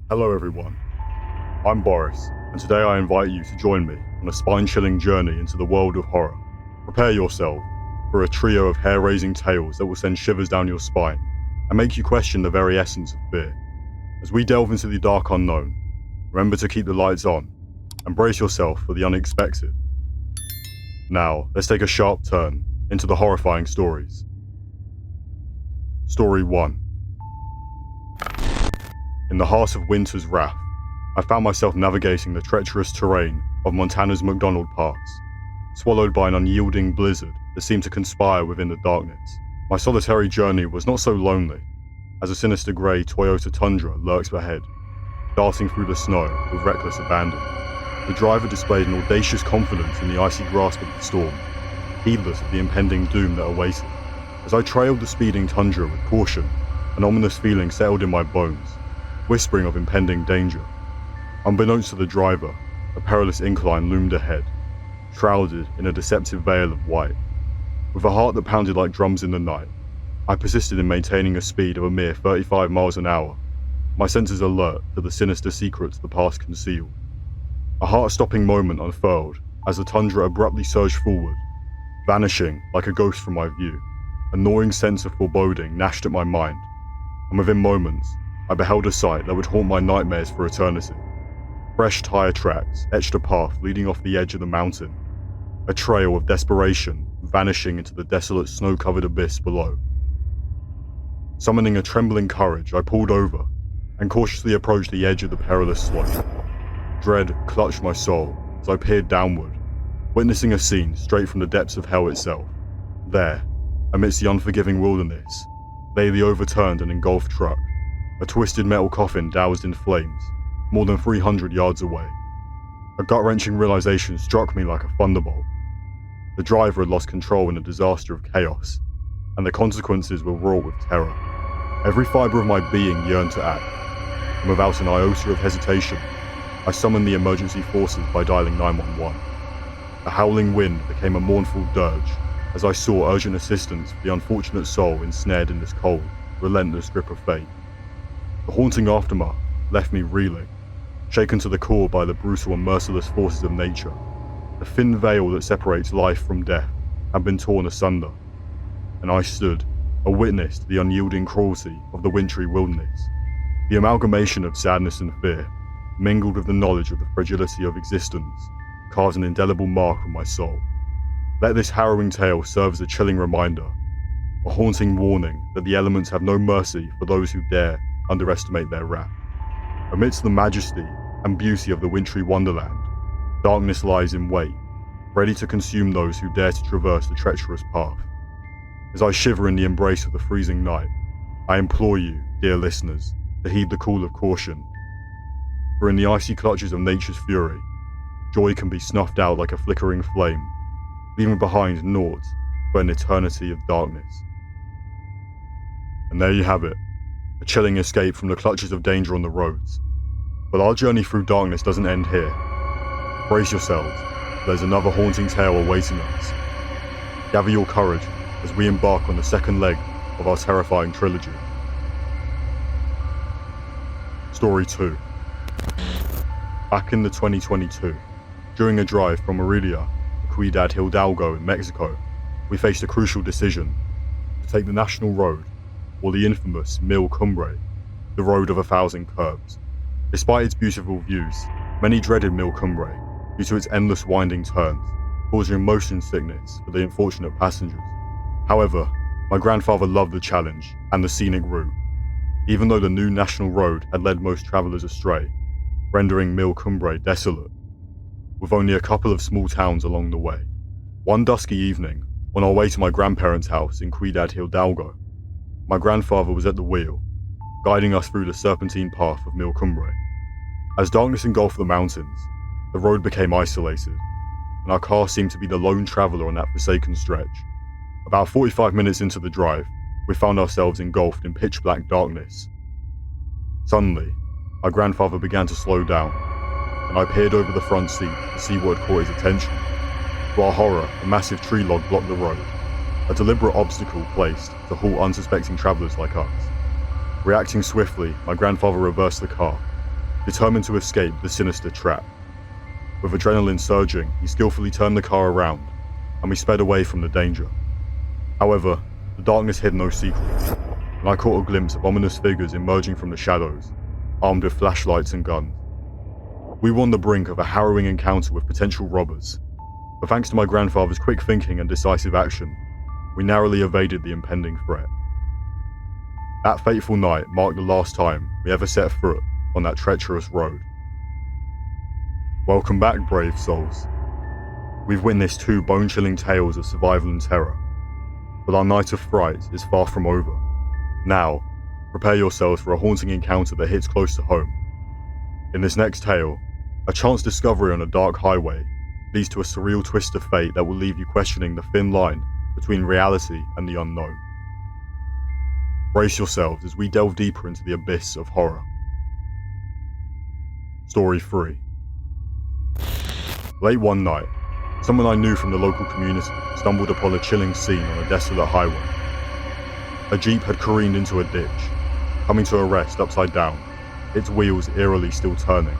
Hello everyone, I'm Boris, and today I invite you to join me on a spine-chilling journey into the world of horror. Prepare yourself for a trio of hair-raising tales that will send shivers down your spine and make you question the very essence of fear. As we delve into the dark unknown, remember to keep the lights on and brace yourself for the unexpected. Now, let's take a sharp turn into the horrifying stories. Story 1. In the heart of winter's wrath, I found myself navigating the treacherous terrain of Montana's McDonald Pass, swallowed by an unyielding blizzard that seemed to conspire within the darkness. My solitary journey was not so lonely, as a sinister grey Toyota Tundra lurks ahead, darting through the snow with reckless abandon. The driver displayed an audacious confidence in the icy grasp of the storm, heedless of the impending doom that awaited. As I trailed the speeding Tundra with caution, an ominous feeling settled in my bones, whispering of impending danger. Unbeknownst to the driver, a perilous incline loomed ahead, shrouded in a deceptive veil of white. With a heart that pounded like drums in the night, I persisted in maintaining a speed of a mere 35 miles an hour, my senses alert to the sinister secrets the past concealed. A heart-stopping moment unfurled as the Tundra abruptly surged forward, vanishing like a ghost from my view. A gnawing sense of foreboding gnashed at my mind, and within moments, I beheld a sight that would haunt my nightmares for eternity. Fresh tire tracks etched a path leading off the edge of the mountain, a trail of desperation vanishing into the desolate snow-covered abyss below. Summoning a trembling courage, I pulled over and cautiously approached the edge of the perilous slope. Dread clutched my soul as I peered downward, witnessing a scene straight from the depths of hell itself. There, amidst the unforgiving wilderness, lay the overturned and engulfed truck, a twisted metal coffin doused in flames, more than 300 yards away. A gut-wrenching realization struck me like a thunderbolt. The driver had lost control in a disaster of chaos, and the consequences were wrought with terror. Every fibre of my being yearned to act, and without an iota of hesitation, I summoned the emergency forces by dialing 911. The howling wind became a mournful dirge as I saw urgent assistance for the unfortunate soul ensnared in this cold, relentless grip of fate. The haunting aftermath left me reeling, shaken to the core by the brutal and merciless forces of nature. The thin veil that separates life from death had been torn asunder, and I stood, a witness to the unyielding cruelty of the wintry wilderness. The amalgamation of sadness and fear, mingled with the knowledge of the fragility of existence, carved an indelible mark on my soul. Let this harrowing tale serve as a chilling reminder, a haunting warning that the elements have no mercy for those who dare underestimate their wrath. Amidst the majesty and beauty of the wintry wonderland, darkness lies in wait, ready to consume those who dare to traverse the treacherous path. As I shiver in the embrace of the freezing night, I implore you, dear listeners, to heed the call of caution. For in the icy clutches of nature's fury, joy can be snuffed out like a flickering flame, leaving behind naught but an eternity of darkness. And there you have it, a chilling escape from the clutches of danger on the roads. But our journey through darkness doesn't end here. Brace yourselves, there's another haunting tale awaiting us. Gather your courage as we embark on the second leg of our terrifying trilogy. Story 2. Back in the 2022, during a drive from Morelia to Ciudad Hidalgo in Mexico, we faced a crucial decision: to take the national road, or the infamous Mil Cumbre, the road of 1,000 curves. Despite its beautiful views, many dreaded Mil Cumbre due to its endless winding turns, causing motion sickness for the unfortunate passengers. However, my grandfather loved the challenge and the scenic route, even though the new national road had led most travelers astray, rendering Mil Cumbre desolate, with only a couple of small towns along the way. One dusky evening, on our way to my grandparents' house in Ciudad Hidalgo, my grandfather was at the wheel, guiding us through the serpentine path of Mil Cumbre. As darkness engulfed the mountains, the road became isolated, and our car seemed to be the lone traveller on that forsaken stretch. About 45 minutes into the drive, we found ourselves engulfed in pitch-black darkness. Suddenly, my grandfather began to slow down, and I peered over the front seat to see what had caught his attention. To our horror, a massive tree log blocked the road, a deliberate obstacle placed to halt unsuspecting travellers like us. Reacting swiftly, my grandfather reversed the car, determined to escape the sinister trap. With adrenaline surging, he skillfully turned the car around, and we sped away from the danger. However, the darkness hid no secrets, and I caught a glimpse of ominous figures emerging from the shadows, armed with flashlights and guns. We were on the brink of a harrowing encounter with potential robbers, but thanks to my grandfather's quick thinking and decisive action, we narrowly evaded the impending threat. That fateful night marked the last time we ever set foot on that treacherous road. Welcome back, brave souls. We've witnessed 2 bone-chilling tales of survival and terror, but our night of fright is far from over. Now, prepare yourselves for a haunting encounter that hits close to home. In this next tale, a chance discovery on a dark highway leads to a surreal twist of fate that will leave you questioning the thin line between reality and the unknown. Brace yourselves as we delve deeper into the abyss of horror. Story 3. Late one night, someone I knew from the local community stumbled upon a chilling scene on a desolate highway. A Jeep had careened into a ditch, coming to a rest upside down, its wheels eerily still turning.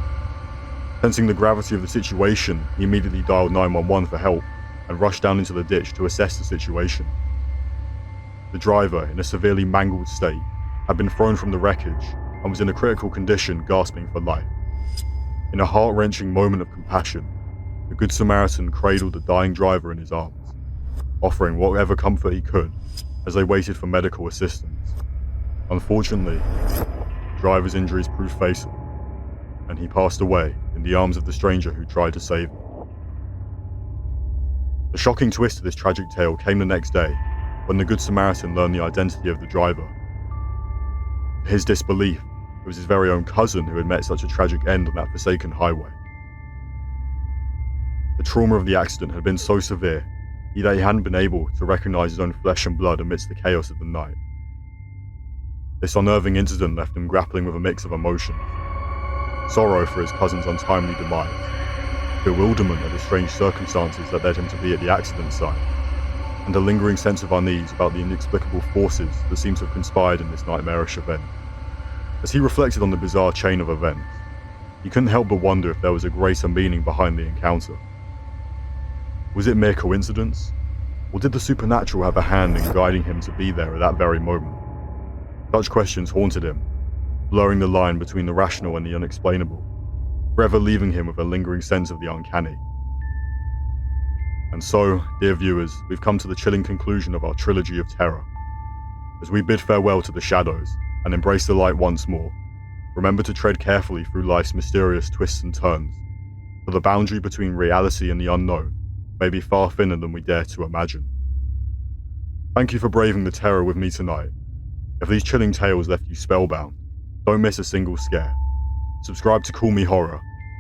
Sensing the gravity of the situation, he immediately dialed 911 for help and rushed down into the ditch to assess the situation. The driver, in a severely mangled state, had been thrown from the wreckage and was in a critical condition, gasping for life. In a heart-wrenching moment of compassion, the Good Samaritan cradled the dying driver in his arms, offering whatever comfort he could as they waited for medical assistance. Unfortunately, the driver's injuries proved fatal, and he passed away in the arms of the stranger who tried to save him. The shocking twist to this tragic tale came the next day, when the Good Samaritan learned the identity of the driver. To his disbelief, it was his very own cousin who had met such a tragic end on that forsaken highway. The trauma of the accident had been so severe that he hadn't been able to recognize his own flesh and blood amidst the chaos of the night. This unnerving incident left him grappling with a mix of emotions: sorrow for his cousin's untimely demise, bewilderment at the strange circumstances that led him to be at the accident site, and a lingering sense of unease about the inexplicable forces that seemed to have conspired in this nightmarish event. As he reflected on the bizarre chain of events, he couldn't help but wonder if there was a greater meaning behind the encounter. Was it mere coincidence? Or did the supernatural have a hand in guiding him to be there at that very moment? Such questions haunted him, blurring the line between the rational and the unexplainable, forever leaving him with a lingering sense of the uncanny. And so, dear viewers, we've come to the chilling conclusion of our trilogy of terror. As we bid farewell to the shadows and embrace the light once more, remember to tread carefully through life's mysterious twists and turns, for the boundary between reality and the unknown may be far thinner than we dare to imagine. Thank you for braving the terror with me tonight. If these chilling tales left you spellbound, don't miss a single scare. Subscribe to Call Me Horror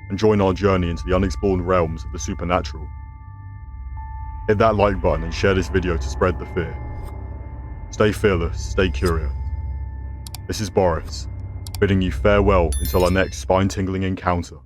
and join our journey into the unexplored realms of the supernatural. Hit that like button and share this video to spread the fear. Stay fearless, stay curious. This is Boris, bidding you farewell until our next spine-tingling encounter.